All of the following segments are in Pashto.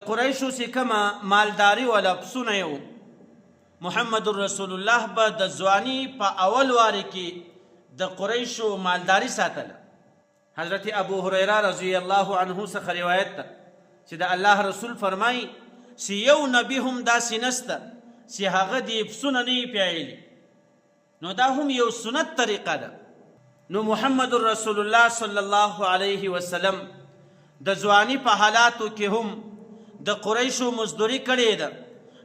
قریشو چې کومه مالداري ولا پسونه یو محمد رسول الله به د ځواني په اول واري کې د قریشو مالداري ساتله. حضرت ابو هریره رضی الله عنه څخه روایت ده چې د الله رسول فرمایي چې یو نبی هم داسې نسته چې هغه دې پسونه نه یې پیایلي، نو دا هم یو سنت طریقه ده. نو محمد رسول الله صلی الله علیه وسلم د ځواني په حالاتو کې هم د قریشو مزدوري کړې ده.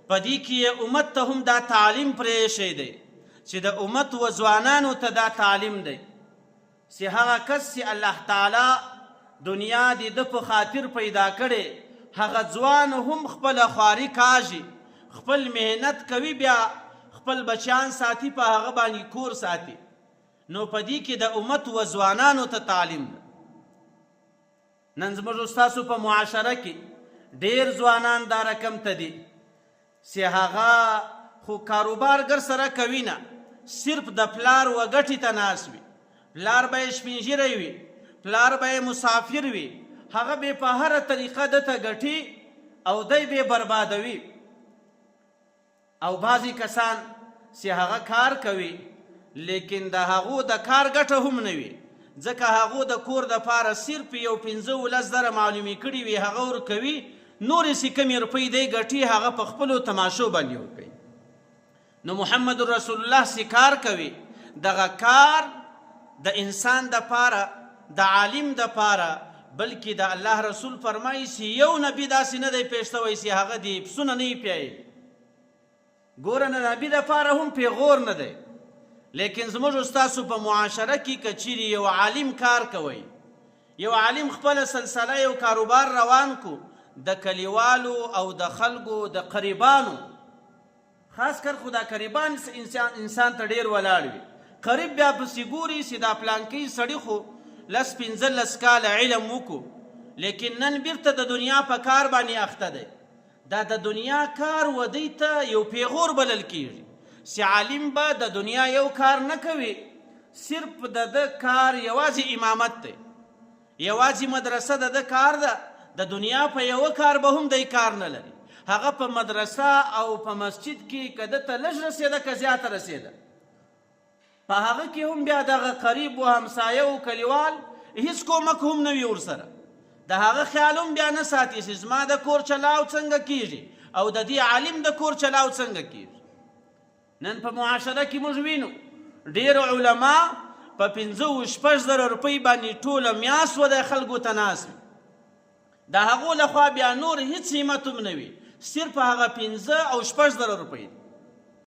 په دې کې امت ته هم دا تعلیم پرې ایښی دی چې د امت و ځوانانو ته دا تعلیم دی چې هغه کس چې الله تعالی دنیا د ده په خاطر پیدا کړې، هغه ځوان هم خپله خواري کاږي، خپل محنت کوي، بیا خپل بچیان ساتي، په هغه باندې کور ساتي. نو په دې کې د امت و ځوانانو ته تعلیم ده. نن زموږ ستاسو په معاشره کې ډېر ځوانان دا رقم ته دي چې هغه خو کاروبارګر سره کوي نه، صرف د پلار و ګټې ته ناست وي. پلار به یې سپین ږیری وي، پلار به یې مسافر وي، هغه به په هره طریقه دته ګټي او دی به بربادوي. او بعضې کسان چې هغه کار کوي لیکن د هغو د کار ګټه هم نه وي، ځکه هغو د کور دپاره صرف یو 15-10 معلومې کړي وي، هغه ورکوي، نورې چې کمې روپۍ دی ګټي هغه په خپلو تماشو باندې ورکوي. نو محمد رسول الله چې کار کوي، دغه کار د انسان دپاره، د عالم دپاره، بلکې د الله رسول فرمایي چې یو نبي داسې نه دی پیش شوی چې هغه دې پسونه نه یې پیایي. ګوره نه نبي دپاره هم پیغور نه دی، لیکن زموږ ستاسو په معاشره کې که چیرې یو عالم کار کوي، یو عالم خپله سلسله یو کاروبار روان کو، د کلیوالو او د خلکو د قریبانو، خاص کر خو دا قریبان انسان ته ډېر ولاړ وي، قریب بیا پسې ګوري چې دا پلانکي سړي خو 10-15 کاله علم وکړو، لیکن نن بیرته د دنیا په کار باندې اخته دی. دا د دنیا کار ودی ته یو پیغور بلل کیږي چې عالم به د دنیا یو کار نه کوي، صرف د ده کار یوازې امامت دی، یوازې مدرسه د ده کار ده، د دنیا په یوه کار به هم دی کار نه لري. هغه په مدرسه او په مسجد کې که ده ته لږ رسېده که زیاته رسېده، په هغه کې هم بیا دغه قریب و همسایه و کلیوال هیڅ کومک هم نه وي ورسره، د هغه خیال هم بیا نه ساتي چې زما د کور چلاو څنګه کیږي او د دې عالم د کور چلاو څنګه کیږي. نن په معاشره کې موږ وینو ډېر علما په 5-6 روپۍ باندې ټوله میاشت و د خلکو ته ناست وي، د هغو لخوا بیا نور هیڅ همت هم نه وي، صرف هغه 5 او 6 روپۍ.